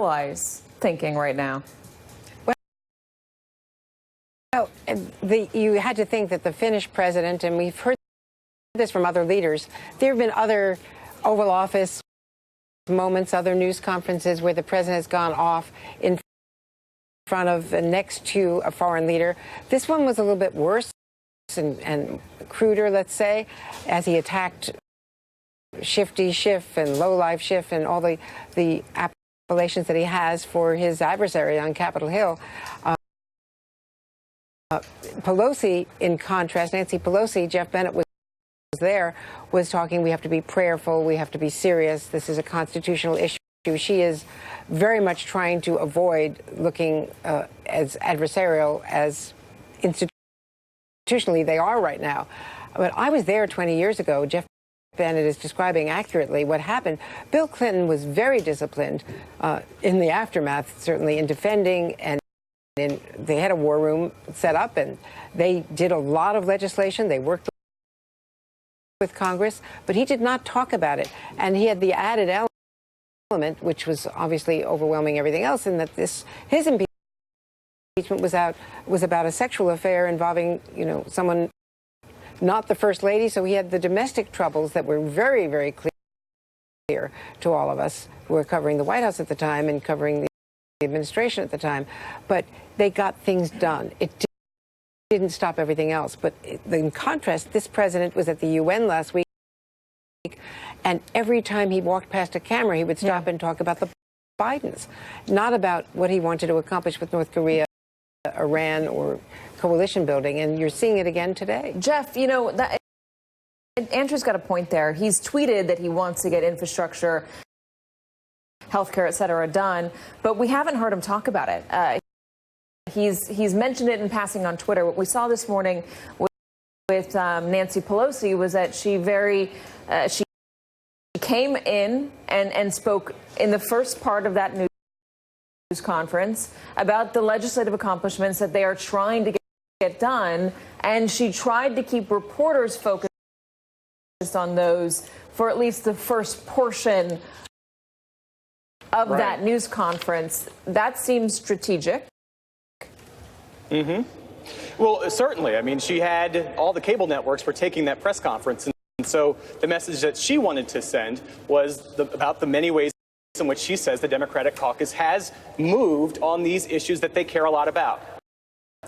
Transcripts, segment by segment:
allies thinking right now? Well, you had to think that the Finnish president, and we've heard this from other leaders, there have been other Oval Office moments, other news conferences where the president has gone off in front of and next to a foreign leader. This one was a little bit worse and cruder, let's say, as he attacked Shifty Schiff and Lowlife Schiff and all the appellations that he has for his adversary on Capitol Hill. Pelosi, in contrast, Nancy Pelosi, Jeff Bennett was there, was talking, we have to be prayerful, we have to be serious, this is a constitutional issue. She is very much trying to avoid looking as adversarial as institutionally they are right now. But I was there 20 years ago. Jeff Bennett is describing accurately what happened. Bill Clinton was very disciplined in the aftermath, certainly in defending, and they had a war room set up, and they did a lot of legislation. They worked with Congress, but he did not talk about it. And he had the added element, which was obviously overwhelming everything else, in that his impeachment was about a sexual affair involving, someone not the first lady. So he had the domestic troubles that were very, very clear to all of us who were covering the White House at the time and covering the administration at the time. But they got things done. It didn't stop everything else. But in contrast, this president was at the UN last week, and every time he walked past a camera, he would stop and talk about the Bidens, not about what he wanted to accomplish with North Korea, Iran, or coalition building. And you're seeing it again today. Jeff, Andrew's got a point there. He's tweeted that he wants to get infrastructure, healthcare, et cetera, done, but we haven't heard him talk about it. He's mentioned it in passing on Twitter. What we saw this morning with Nancy Pelosi was that she came in and spoke in the first part of that news conference about the legislative accomplishments that they are trying to get done, and she tried to keep reporters focused on those for at least the first portion of that news conference. That seems strategic. Mm-hmm. Well, certainly. I mean, she had all the cable networks were taking that press conference. And so the message that she wanted to send was about the many ways in which she says the Democratic caucus has moved on these issues that they care a lot about.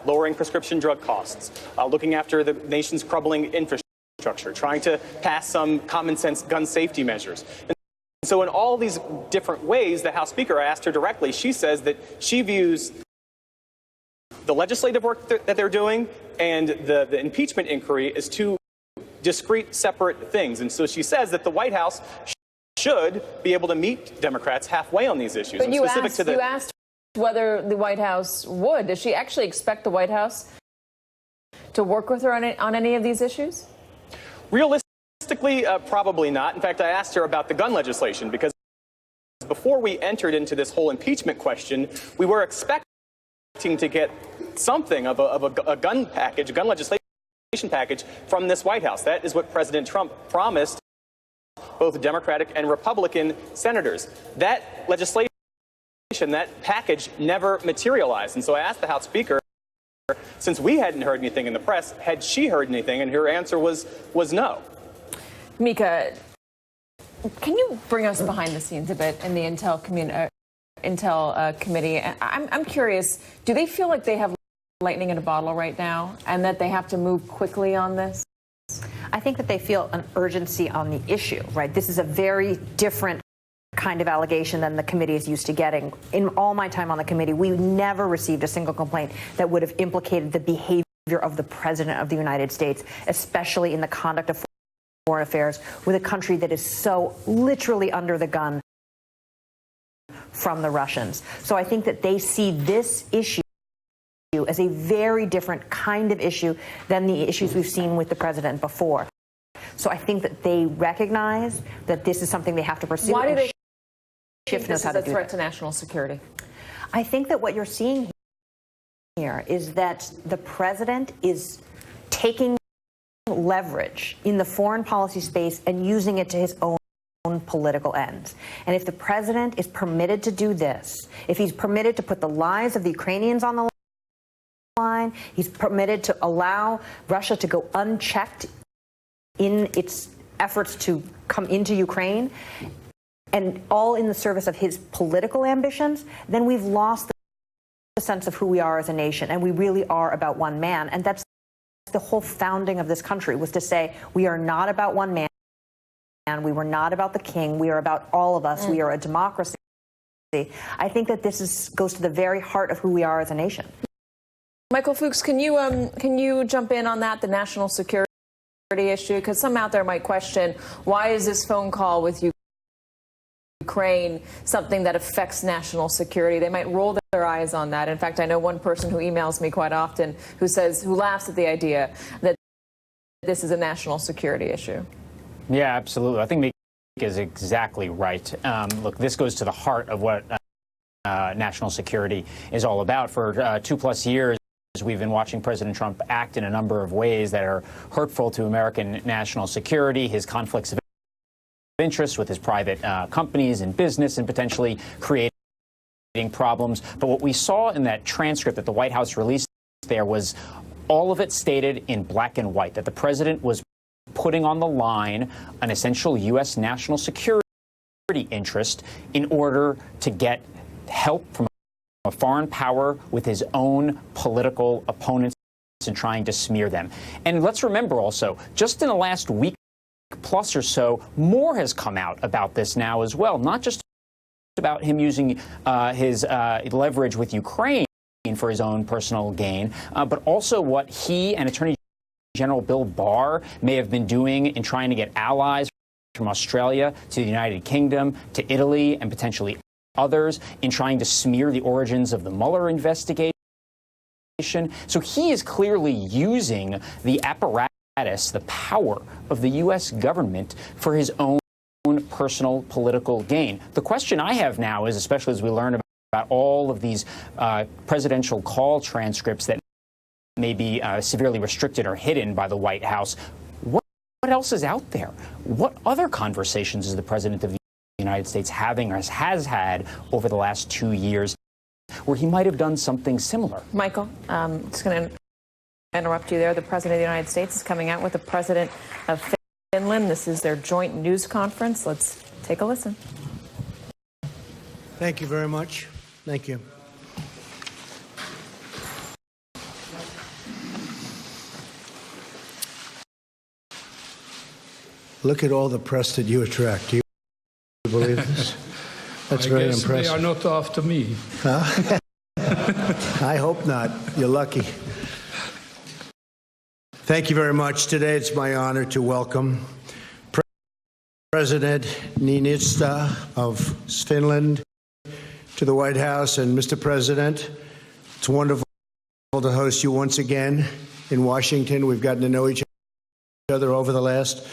Lowering prescription drug costs, looking after the nation's crumbling infrastructure, trying to pass some common sense gun safety measures. And so in all these different ways, the House Speaker, I asked her directly, she says that she views the legislative work that they're doing and the impeachment inquiry as two discrete, separate things. And so she says that the White House should be able to meet Democrats halfway on these issues. But you asked whether the White House would. Does she actually expect the White House to work with her on any of these issues? Realistically, probably not. In fact, I asked her about the gun legislation because before we entered into this whole impeachment question, we were expecting to get something of a gun package, a gun legislation package from this White House. That is what President Trump promised both Democratic and Republican senators. That legislation, that package never materialized. And so I asked the House Speaker, since we hadn't heard anything in the press, had she heard anything? And her answer was no. Mika, can you bring us behind the scenes a bit in the Intel committee? I'm curious, do they feel like they have lightning in a bottle right now and that they have to move quickly on this? I think that they feel an urgency on the issue, right? This is a very different kind of allegation than the committee is used to getting. In all my time on the committee, we never received a single complaint that would have implicated the behavior of the President of the United States, especially in the conduct of foreign affairs with a country that is so literally under the gun from the Russians. So I think that they see this issue as a very different kind of issue than the issues we've seen with the president before. So I think that they recognize that this is something they have to pursue. Why do they think this is a threat to national security? I think that what you're seeing here is that the president is taking leverage in the foreign policy space and using it to his own political ends. And if the president is permitted to do this, if he's permitted to put the lives of the Ukrainians on the line, he's permitted to allow Russia to go unchecked in its efforts to come into Ukraine, and all in the service of his political ambitions, then we've lost the sense of who we are as a nation, and we really are about one man. And that's the whole founding of this country, was to say we are not about one man. And we were not about the king. We are about all of us. We are a democracy. I think that this goes to the very heart of who we are as a nation. Michael Fuchs, can you jump in on that, the national security issue? Because some out there might question, why is this phone call with Ukraine something that affects national security? They might roll their eyes on that. In fact, I know one person who emails me quite often who laughs at the idea that this is a national security issue. Yeah, absolutely. I think Meek is exactly right. Look, this goes to the heart of what national security is all about. For 2+ years, we've been watching President Trump act in a number of ways that are hurtful to American national security, his conflicts of interest with his private companies and business, and potentially creating problems. But what we saw in that transcript that the White House released there was all of it stated in black and white, that the president was putting on the line an essential U.S. national security interest in order to get help from a foreign power with his own political opponents and trying to smear them. And let's remember also, just in the last week plus or so, more has come out about this now as well, not just about him using his leverage with Ukraine for his own personal gain, but also what he and Attorney General Bill Barr may have been doing in trying to get allies from Australia to the United Kingdom, to Italy, and potentially others in trying to smear the origins of the Mueller investigation. So he is clearly using the apparatus, the power of the U.S. government for his own personal political gain. The question I have now is, especially as we learn about all of these presidential call transcripts that may be severely restricted or hidden by the White House, what else is out there? What other conversations is the president of the United States having or has had over the last 2 years where he might have done something similar? Michael, just going to interrupt you there. The president of the United States is coming out with the president of Finland. This is their joint news conference. Let's take a listen. Thank you very much. Thank you. Look at all the press that you attract. Do you believe this? That's very impressive. They are not after me. Huh? I hope not. You're lucky. Thank you very much. Today it's my honor to welcome President Niinistö of Finland to the White House. And Mr. President, it's wonderful to host you once again in Washington. We've gotten to know each other over the last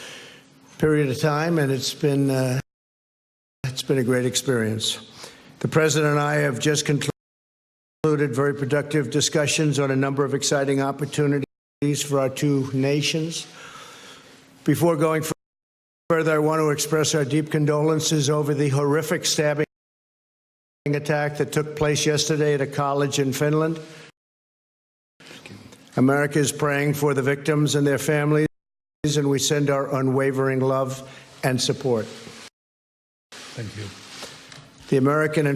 period of time, and it's been a great experience. The President and I have just concluded very productive discussions on a number of exciting opportunities for our two nations. Before going further, I want to express our deep condolences over the horrific stabbing attack that took place yesterday at a college in Finland. America is praying for the victims and their families, and we send our unwavering love and support. Thank you. The American and